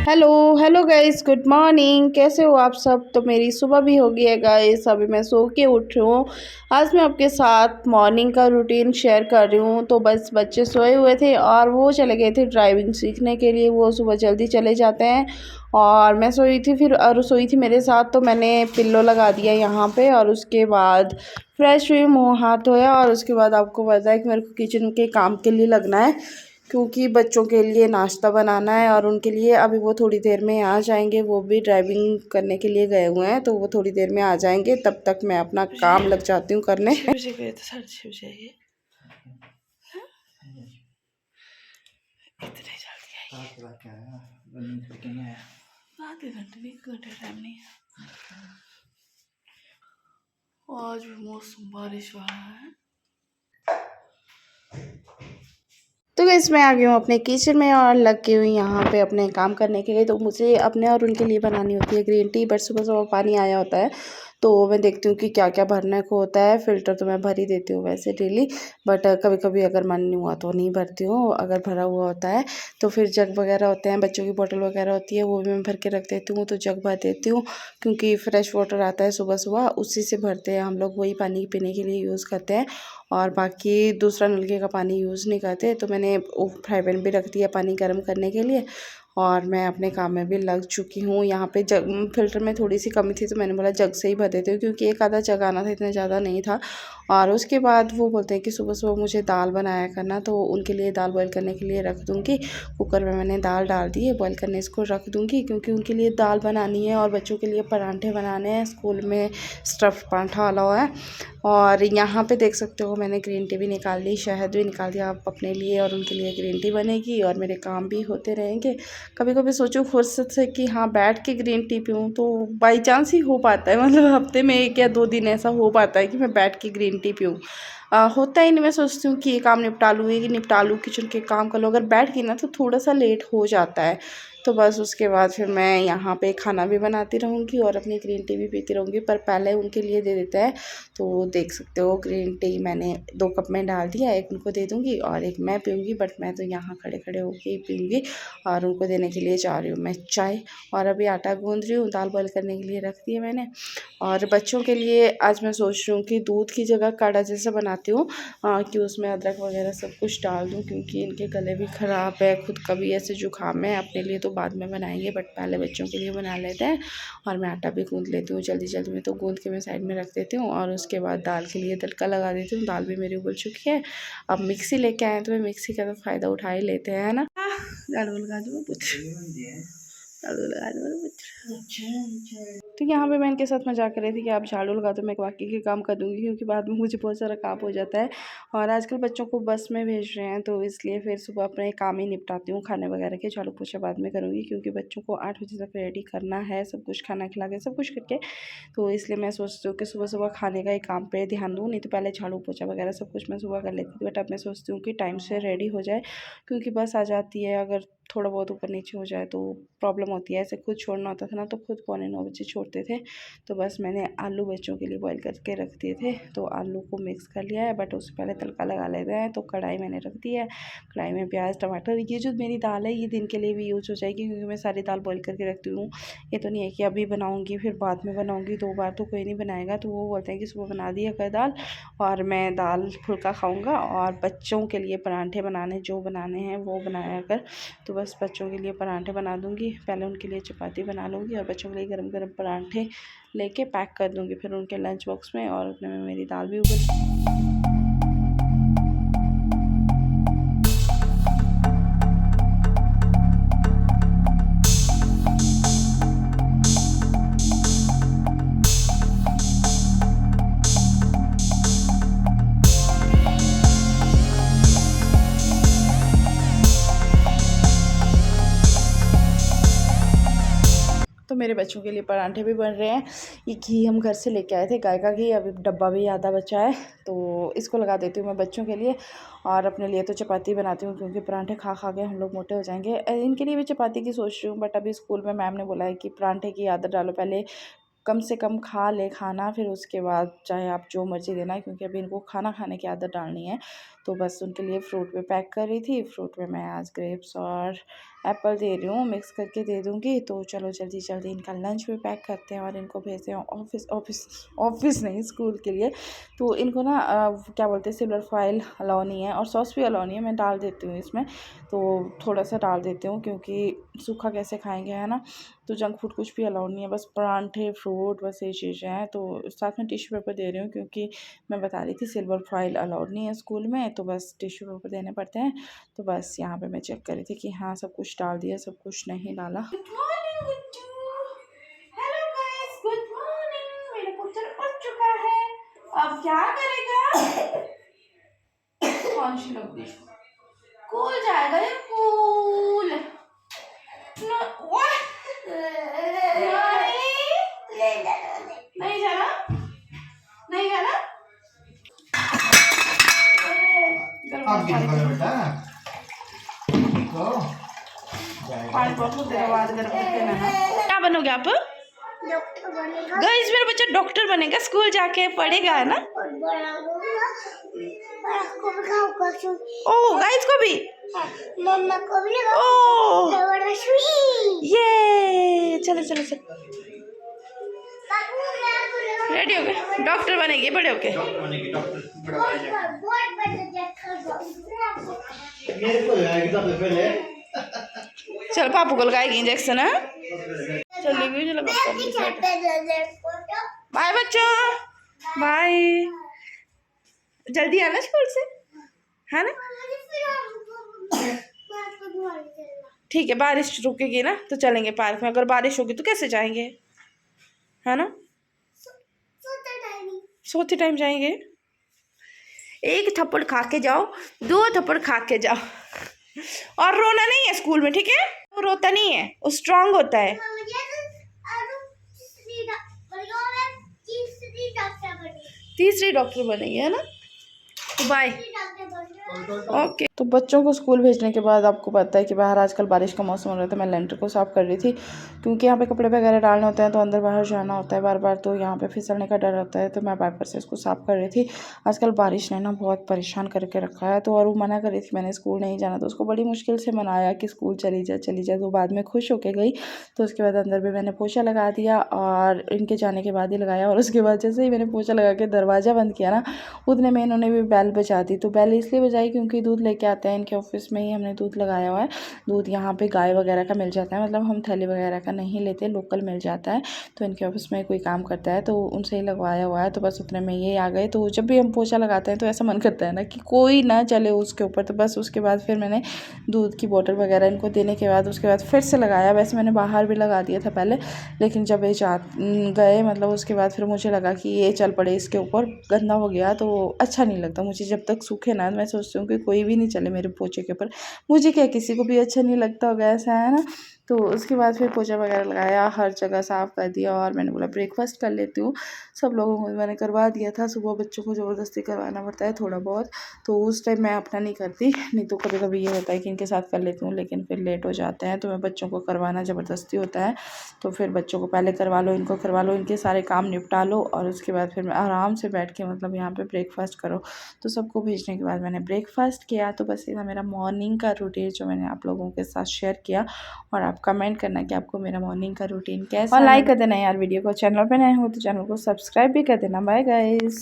Hello hello guys, good morning. कैसे हो आप सब? तो मेरी सुबह भी हो गई है गाइस, अभी मैं सो के उठ रही हूँ। आज मैं आपके साथ मॉर्निंग का रूटीन शेयर कर रही हूँ। तो बस बच्चे सोए हुए थे और वो चले गए थे ड्राइविंग सीखने के लिए। वो सुबह जल्दी चले जाते हैं और मैं सोई थी, फिर और सोई थी मेरे साथ। तो मैंने पिल्लो लगा दिया यहाँ पे और उसके बाद फ्रेश हुई, मुँह हाथ धोया और उसके बाद आपको पता है कि मेरे को किचन के काम के लिए लगना है, क्योंकि बच्चों के लिए नाश्ता बनाना है और उनके लिए अभी वो थोड़ी देर में आ जाएंगे। वो भी ड्राइविंग करने के लिए गए हुए हैं, तो वो थोड़ी देर में आ जाएंगे। तब तक मैं अपना काम लग जाती हूँ करने। 6 बजे गए तो 6:30 बजे आइए। इतने जल्दी आइए? आधे घंटे नहीं, 1 घंटे टाइम नहीं है। आज भी मौसम बारिश वाला है। तो गाइस मैं आ गई हूँ अपने किचन में और लग गई हुई यहाँ पे अपने काम करने के लिए। तो मुझे अपने और उनके लिए बनानी होती है ग्रीन टी, बट सुबह सुबह पानी आया होता है तो मैं देखती हूँ कि क्या क्या भरने को होता है। फ़िल्टर तो मैं भर ही देती हूँ वैसे डेली, बट कभी कभी अगर मन नहीं हुआ तो नहीं भरती हूँ। अगर भरा हुआ होता है तो फिर जग वगैरह होते हैं, बच्चों की बोतल वगैरह होती है, वो भी मैं भर के रख देती हूँ। तो जग भर देती हूँ क्योंकि फ्रेश वाटर आता है सुबह सुबह, उसी से भरते हैं हम लोग, वही पानी पीने के लिए यूज़ करते हैं और बाकी दूसरा नलके का पानी यूज़ नहीं करते। तो मैंने वो फ्राई पैन भी रख दिया पानी गर्म करने के लिए और मैं अपने काम में भी लग चुकी हूँ। यहाँ पे जग फ़िल्टर में थोड़ी सी कमी थी तो मैंने बोला जग से ही भर देती हूँ, क्योंकि एक आधा जग आना था, इतना ज़्यादा नहीं था। और उसके बाद वो बोलते हैं कि सुबह सुबह मुझे दाल बनाया करना, तो उनके लिए दाल बॉईल करने के लिए रख दूँगी। कुकर में मैंने दाल डाल दी है, बॉईल करने इसको रख दूँगी, क्योंकि उनके लिए दाल बनानी है और बच्चों के लिए पराठे बनाने हैं। स्कूल में स्टफ़ पराठा अलाउ है। और यहाँ पे देख सकते हो मैंने ग्रीन टी भी निकाल ली, शहद भी निकाल दिया। आप अपने लिए और उनके लिए ग्रीन टी बनेगी और मेरे काम भी होते रहेंगे। कभी कभी सोचूं फुर्सत से कि हाँ बैठ के ग्रीन टी पीऊँ, तो बाई चांस ही हो पाता है, मतलब हफ्ते में 1 या 2 दिन ऐसा हो पाता है कि मैं बैठ के ग्रीन टी पीऊँ। होता ही नहीं। मैं सोचती हूँ कि ये काम निपटा लूँ, ये निपटा लूँ, किचन के काम कर लूँ। अगर बैठ गई ना तो थोड़ा सा लेट हो जाता है। तो बस उसके बाद फिर मैं यहाँ पे खाना भी बनाती रहूँगी और अपनी ग्रीन टी भी पीती रहूँगी, पर पहले उनके लिए दे देते हैं। तो देख सकते हो ग्रीन टी मैंने 2 कप में डाल दिया, एक उनको दे दूँगी और एक मैं पीऊँगी। बट मैं तो यहाँ खड़े खड़े होके ही पीऊँगी और उनको देने के लिए जा रही हूँ मैं चाय। और अभी आटा गूँध रही हूँ, दाल बॉईल करने के लिए रख दी है मैंने। और बच्चों के लिए आज मैं सोच रही हूँ कि दूध की जगह काढ़ा जैसा बनाती हूँ, कि उसमें अदरक वगैरह सब कुछ डाल दूँ, क्योंकि इनके गले भी ख़राब है, खुद का भी ऐसे जुकाम है। अपने लिए तो बाद में बनाएंगे, बट पहले बच्चों के लिए बना लेते हैं। और मैं आटा भी गूँध लेती हूँ जल्दी जल्दी में, तो गूँध के मैं साइड में रख देती हूँ और उसके बाद दाल के लिए तड़का लगा देती हूँ। दाल भी मेरी उबल चुकी है। अब मिक्सी लेके आए तो मैं मिक्सी का तो फ़ायदा उठा ही लेते हैं, है ना। झाड़ू लगा दूँ कुछ, झाड़ू लगा दूँ। तो यहाँ पे मैं इनके साथ मजाक कर रही थी कि आप झाड़ू लगा दो, मैं बाकी के काम कर दूँगी, क्योंकि बाद में मुझे बहुत सारा काम हो जाता है। और आजकल बच्चों को बस में भेज रहे हैं, तो इसलिए फिर सुबह अपने काम ही निपटाती हूँ। खाने वगैरह के झाड़ू पोछा बाद में करूँगी, क्योंकि बच्चों को 8 बजे तक रेडी करना है, सब कुछ खाना खिला के सब कुछ करके। तो इसलिए मैं सोचती हूँ कि सुबह सुबह खाने का ही काम पे ध्यान दूँ, नहीं तो पहले झाड़ू पोछा वगैरह सब कुछ मैं सुबह कर लेती थी। बट अब मैं सोचती हूँ कि टाइम से रेडी हो जाए, क्योंकि बस आ जाती है। अगर थोड़ा बहुत ऊपर नीचे हो जाए तो प्रॉब्लम होती है। ऐसे खुद छोड़ना होता था ना, तो खुद 8:45 बजे छोड़ते थे। तो बस मैंने आलू बच्चों के लिए बॉईल करके रख दिए थे, तो आलू को मिक्स कर लिया है। बट उससे पहले तड़का लगा लेते हैं। तो कढ़ाई मैंने रख दी है, कढ़ाई में प्याज टमाटर, ये जो मेरी दाल है ये दिन के लिए भी यूज़ हो जाएगी, क्योंकि मैं सारी दाल बॉईल करके रखती हूँ। ये तो नहीं है कि अभी बनाऊँगी फिर बाद में बनाऊँगी, 2 बार तो कोई नहीं बनाएगा। तो वो बोलते हैं कि सुबह बना दिया कर दाल, और मैं दाल फुल्का खाऊँगा और बच्चों के लिए पराठे बनाने जो बनाने हैं वो बनाया कर। तो बस बच्चों के लिए पराठे बना दूँगी, पहले उनके लिए चपाती बना लूँगी और बच्चों के लिए गरम गरम पराठे लेके पैक कर दूँगी फिर उनके लंच बॉक्स में। और उतने में मेरी दाल भी उबल। तो मेरे बच्चों के लिए पराठे भी बन रहे हैं। ये घी हम घर से लेके आए थे, गाय का घी, अभी डब्बा भी आधा बचा है, तो इसको लगा देती हूँ मैं बच्चों के लिए। और अपने लिए तो चपाती बनाती हूँ, क्योंकि पराठे खा खा के हम लोग मोटे हो जाएंगे। इनके लिए भी चपाती की सोच रही हूँ, बट अभी स्कूल में मैम ने बोला है कि पराठे की आदत डालो, पहले कम से कम खा ले खाना, फिर उसके बाद चाहे आप जो मर्ज़ी देना, क्योंकि अभी इनको खाना खाने की आदत डालनी है। तो बस उनके लिए फ्रूट भी पैक कर रही थी। फ्रूट में मैं आज ग्रेप्स और एप्पल दे रही हूँ, मिक्स करके दे दूँगी। तो चलो जल्दी जल्दी इनका लंच भी पैक करते हैं और इनको भेजते हैं ऑफिस ऑफिस ऑफिस नहीं, स्कूल के लिए। तो इनको ना क्या बोलते हैं, सिल्वर फॉइल अलाउ नहीं है और सॉस भी अलाउ नहीं है। मैं डाल देती हूँ इसमें, तो थोड़ा सा डाल देती हूँ क्योंकि सूखा कैसे खाएंगे, है ना। तो जंक फूड कुछ भी अलाउड नहीं है, बस परांठे, फ्रूट, बस ये चीज़ें हैं। तो साथ में टिश्यू पेपर दे रही हूँ क्योंकि मैं बता रही थी सिल्वर फॉइल अलाउड नहीं है स्कूल में, तो बस टिश्यू पेपर देने पड़ते हैं। तो बस यहाँ पे मैं चेक कर रही थी कि हाँ सब कुछ डाल दिया, सब कुछ नहीं डाला। Good morning Guddu, hello guys, good morning. मेरा पुत्र उठ चुका है, अब क्या करेगा? कौन सी लग स्कूल जाएगा या स्कूल? नहीं जाना, नहीं जाना। क्या बनोगे आप? डॉक्टर बनेगा। गाइस मेरा बच्चा डॉक्टर बनेगा, स्कूल जाके पढ़ेगा, है ना। ओह गाइस को भी, मम्मा को भी। ओह ये चलो चलो चलो, रेडी हो गए? डॉक्टर बनेगी बड़े होके। चल पापू को लगाएगी इंजेक्शन, है। चलेगी, चलो बाय बच्चों, बाय। जल्दी आना स्कूल से, है ना। ठीक है, बारिश रुकेगी ना तो चलेंगे पार्क में। अगर बारिश होगी तो कैसे जाएंगे, है ना। सोते टाइम जाएंगे। एक थप्पड़ खा के जाओ, 2 थप्पड़ खा के जाओ। और रोना नहीं है स्कूल में, ठीक है। वो रोता नहीं है, वो स्ट्रांग होता है। तीसरी डॉक्टर बनेगी, है ना। Bye, okay. तो बच्चों को स्कूल भेजने के बाद आपको पता है कि बाहर आजकल बारिश का मौसम हो रहा था। मैं लेंटर को साफ़ कर रही थी क्योंकि यहाँ पे कपड़े वगैरह डालने होते हैं तो अंदर बाहर जाना होता है बार बार, तो यहाँ पे फिसलने का डर होता है। तो मैं वाइपर से इसको साफ़ कर रही थी। आजकल बारिश ने ना बहुत परेशान करके रखा है। तो और वो मना कर रही थी, मैंने स्कूल नहीं जाना, तो उसको बड़ी मुश्किल से मनाया कि स्कूल चली जा चली जा। तो बाद में खुश होके गई। तो उसके बाद अंदर भी मैंने पोछा लगा दिया और इनके जाने के बाद ही लगाया। और उसके बाद जैसे ही मैंने पोछा लगा के दरवाज़ा बंद किया ना, उतने में इन्होंने भी बेल बजा दी। तो बेल इसलिए बजाई क्योंकि दूध लेके आते हैं इनके ऑफिस में ही, हमने दूध लगाया हुआ है। दूध यहाँ पे गाय वगैरह का मिल जाता है, मतलब हम थैली वगैरह का नहीं लेते, लोकल मिल जाता है। तो इनके ऑफिस में कोई काम करता है तो उनसे ही लगवाया हुआ है। तो बस उतने में ये आ गए। तो जब भी हम पोछा लगाते हैं तो ऐसा मन करता है ना कि कोई ना चले उसके ऊपर। तो बस उसके बाद फिर मैंने दूध की बोतल वगैरह इनको देने के बाद उसके बाद फिर से लगाया। वैसे मैंने बाहर भी लगा दिया था पहले, लेकिन जब ये गए मतलब उसके बाद फिर मुझे लगा कि ये चल पड़े इसके ऊपर, गंदा हो गया तो अच्छा नहीं लगता मुझे। जब तक सूखे ना, मैं सोचती हूँ कि कोई भी नहीं चले मेरे पोछे के ऊपर, मुझे क्या किसी को भी अच्छा नहीं लगता होगा, ऐसा है ना। तो उसके बाद फिर पोछा वगैरह लगाया, हर जगह साफ़ कर दिया और मैंने बोला ब्रेकफास्ट कर लेती हूँ। सब लोगों को मैंने करवा दिया था। सुबह बच्चों को ज़बरदस्ती करवाना पड़ता है थोड़ा बहुत, तो उस टाइम मैं अपना नहीं करती, नहीं तो कभी कभी ये होता है कि इनके साथ कर लेती हूँ लेकिन फिर लेट हो जाते हैं। तो मैं बच्चों को करवाना ज़बरदस्ती होता है। तो फिर बच्चों को पहले करवा लो, इनको करवा लो, इनके सारे काम निपटा लो और उसके बाद फिर मैं आराम से बैठ के मतलब यहाँ पे ब्रेकफास्ट करो। तो सबको भेजने के बाद मैंने ब्रेकफास्ट किया। तो बस ये था मेरा मॉर्निंग का रूटीन जो मैंने आप लोगों के साथ शेयर किया। और आप कमेंट करना कि आपको मेरा मॉर्निंग का रूटीन कैसा, और लाइक कर देना यार वीडियो को। चैनल पे नए हो तो चैनल को सब्सक्राइब भी कर देना। Bye guys.